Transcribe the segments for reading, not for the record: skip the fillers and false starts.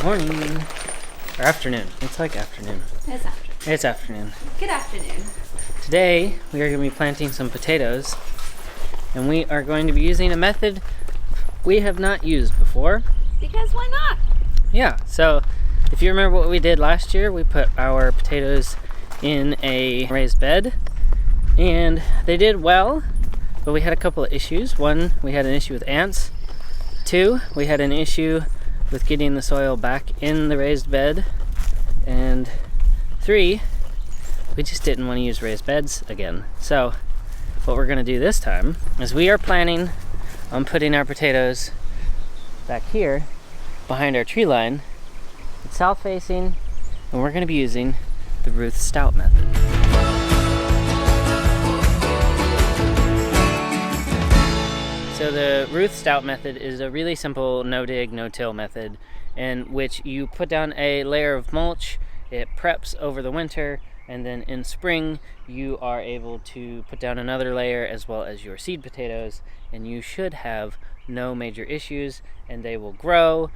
Morning. Or afternoon. It's like afternoon. It's afternoon. It's afternoon. Good afternoon. Today, we are going to be planting some potatoes. And we are going to be using a method we have not used before. Because why not? Yeah, so if you remember what we did last year, we put our potatoes in a raised bed. And they did well, but we had a couple of issues. One, we had an issue with ants. Two, we had an issue with getting the soil back in the raised bed. And three, we just didn't want to use raised beds again. So what we're going to do this time is we are planning on putting our potatoes back here behind our tree line. It's south facing, and we're going to be using the Ruth Stout method. So the Ruth Stout method is a really simple no-dig, no-till method in which you put down a layer of mulch, it preps over the winter, and then in spring you are able to put down another layer as well as your seed potatoes, and you should have no major issues, and they will grow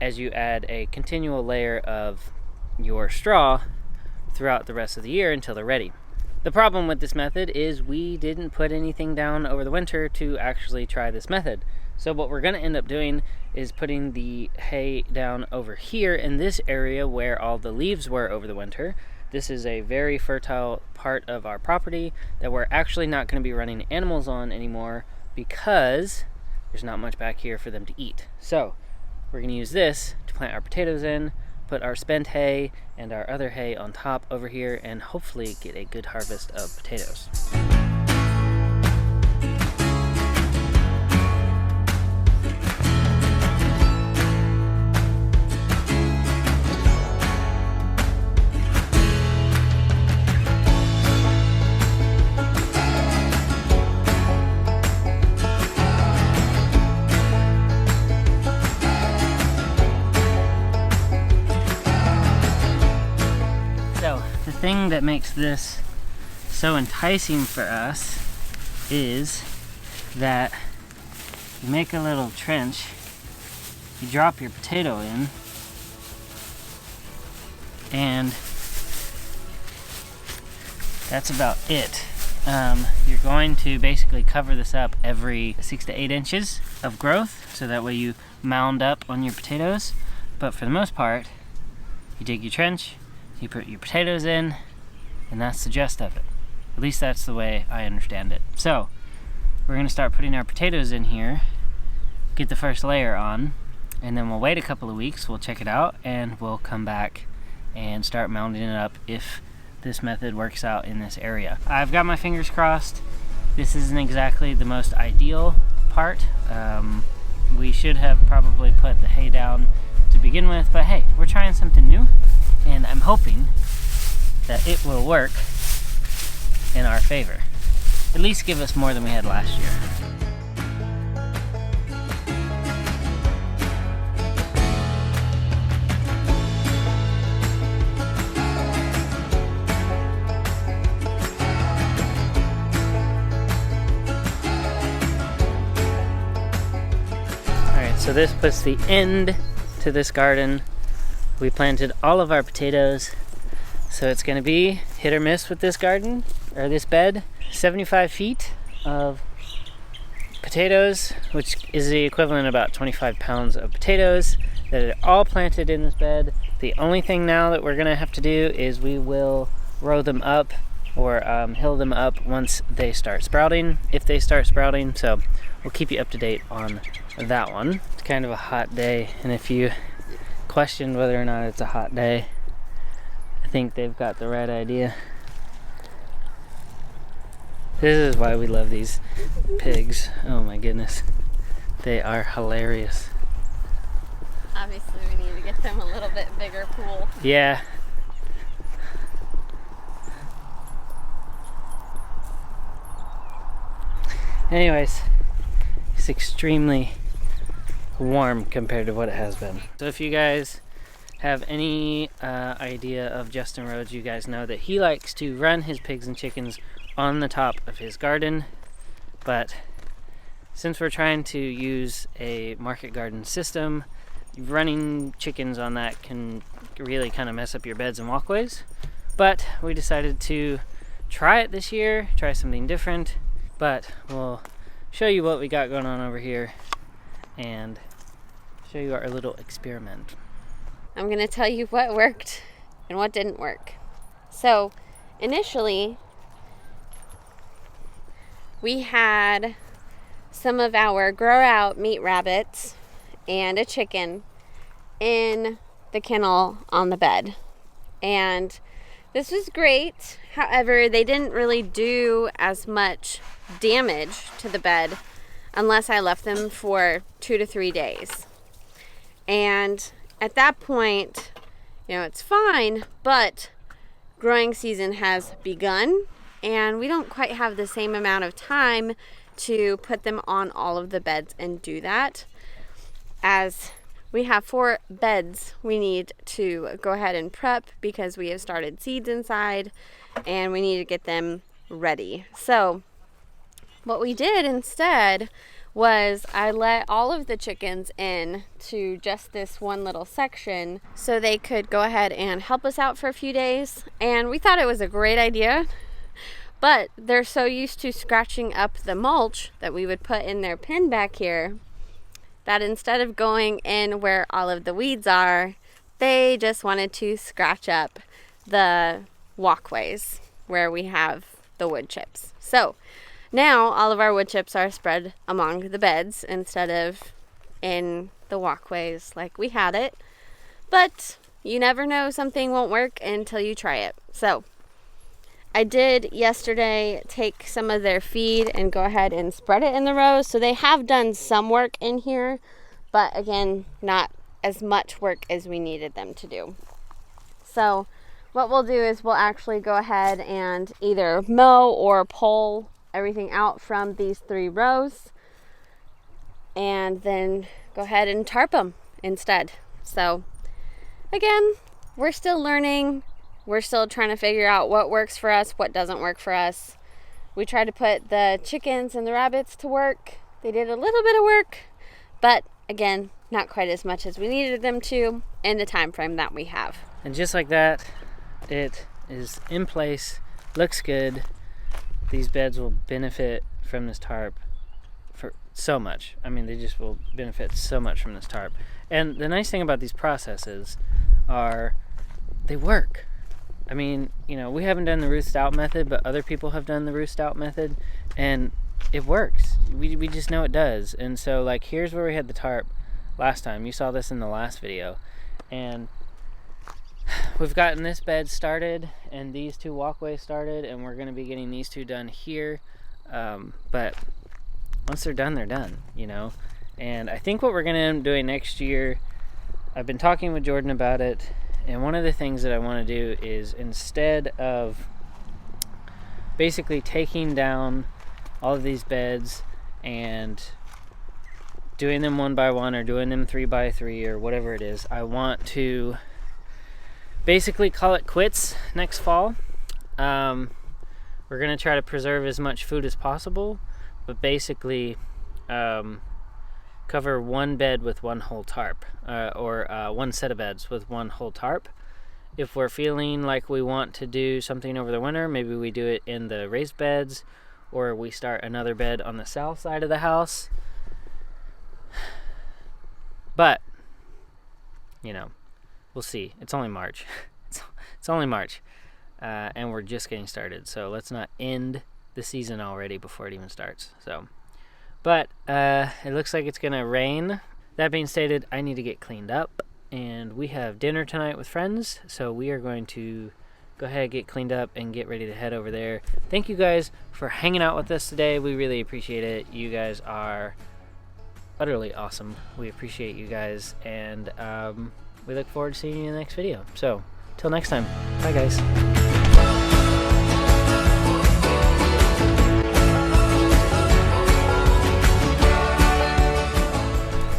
as you add a continual layer of your straw throughout the rest of the year until they're ready. The problem with this method is we didn't put anything down over the winter to actually try this method. So what we're going to end up doing is putting the hay down over here in this area where all the leaves were over the winter. This is a very fertile part of our property that we're actually not going to be running animals on anymore because there's not much back here for them to eat. So we're going to use this to plant our potatoes in, put our spent hay and our other hay on top over here, and hopefully get a good harvest of potatoes. The thing that makes this so enticing for us is that you make a little trench, you drop your potato in, and that's about it. You're going to basically cover this up every 6 to 8 inches of growth, so that way you mound up on your potatoes. But for the most part, you dig your trench, you put your potatoes in, and that's the gist of it. At least that's the way I understand it. So we're going to start putting our potatoes in here, get the first layer on, and then we'll wait a couple of weeks, we'll check it out, and we'll come back and start mounding it up if this method works out in this area. I've got my fingers crossed. This isn't exactly the most ideal part. We should have probably put the hay down to begin with, but hey, we're trying something new, and I'm hoping that it will work in our favor. At least give us more than we had last year. Alright, so this puts the end to this garden. We planted all of our potatoes, so it's going to be hit or miss with this garden, or this bed. 75 feet of potatoes, which is the equivalent of about 25 pounds of potatoes that are all planted in this bed. The only thing now that we're going to have to do is we will row them up or hill them up once they start sprouting, if they start sprouting. So we'll keep you up to date on that one. It's kind of a hot day, and if you questioned whether or not it's a hot day, I think they've got the right idea. This is why we love these pigs. Oh my goodness. They are hilarious. Obviously we need to get them a little bit bigger pool. Yeah. Anyways, it's extremely warm compared to what it has been. So if you guys have any idea of Justin Rhodes, you guys know that he likes to run his pigs and chickens on the top of his garden, but since we're trying to use a market garden system, running chickens on that can really kind of mess up your beds and walkways. But we decided to try it this year, try something different. But we'll show you what we got going on over here and show you our little experiment. I'm going to tell you what worked and what didn't work. So initially, we had some of our grow out meat rabbits and a chicken in the kennel on the bed. And this was great. However, they didn't really do as much damage to the bed unless I left them for 2 to 3 days. And at that point, it's fine, but growing season has begun and we don't quite have the same amount of time to put them on all of the beds and do that, as we have 4 beds we need to go ahead and prep because we have started seeds inside and we need to get them ready. So what we did instead was I let all of the chickens in to just this one little section so they could go ahead and help us out for a few days. And we thought it was a great idea, but they're so used to scratching up the mulch that we would put in their pen back here that instead of going in where all of the weeds are, they just wanted to scratch up the walkways where we have the wood chips. So now all of our wood chips are spread among the beds instead of in the walkways like we had it. But you never know, something won't work until you try it. So I did yesterday take some of their feed and go ahead and spread it in the rows. So they have done some work in here, but again, not as much work as we needed them to do. So what we'll do is we'll actually go ahead and either mow or pull everything out from these 3 rows and then go ahead and tarp them instead. So again, we're still learning. We're still trying to figure out what works for us, what doesn't work for us. We tried to put the chickens and the rabbits to work. They did a little bit of work, but again, not quite as much as we needed them to in the time frame that we have. And just like that, it is in place, looks good. These beds will benefit from this tarp for so much. I mean, they just will benefit so much from this tarp. And the nice thing about these processes are they work. I mean, we haven't done the Ruth Stout method, but other people have done the Ruth Stout method, and it works. We just know it does. And so, like, here's where we had the tarp last time. You saw this in the last video. And we've gotten this bed started and these 2 walkways started, and we're going to be getting these 2 done here. But once they're done, they're done, And I think what we're going to end up doing next year, I've been talking with Jordan about it, and one of the things that I want to do is, instead of basically taking down all of these beds and doing them 1 by 1 or doing them 3 by 3 or whatever it is, I want to basically call it quits next fall. We're going to try to preserve as much food as possible, but basically cover 1 bed with 1 whole tarp, or 1 set of beds with 1 whole tarp. If we're feeling like we want to do something over the winter, maybe we do it in the raised beds, or we start another bed on the south side of the house. But we'll see. It's only March. It's only March, and we're just getting started. So let's not end the season already before it even starts. But it looks like it's gonna rain. That being stated, I need to get cleaned up, and we have dinner tonight with friends. So we are going to go ahead, get cleaned up, and get ready to head over there. Thank you guys for hanging out with us today. We really appreciate it. You guys are utterly awesome. We appreciate you guys, and we look forward to seeing you in the next video. So till next time, bye guys.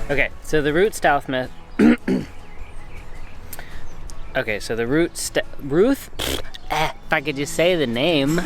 Okay, so the Ruth Stout method. Okay, so the Ruth, if I could just say the name.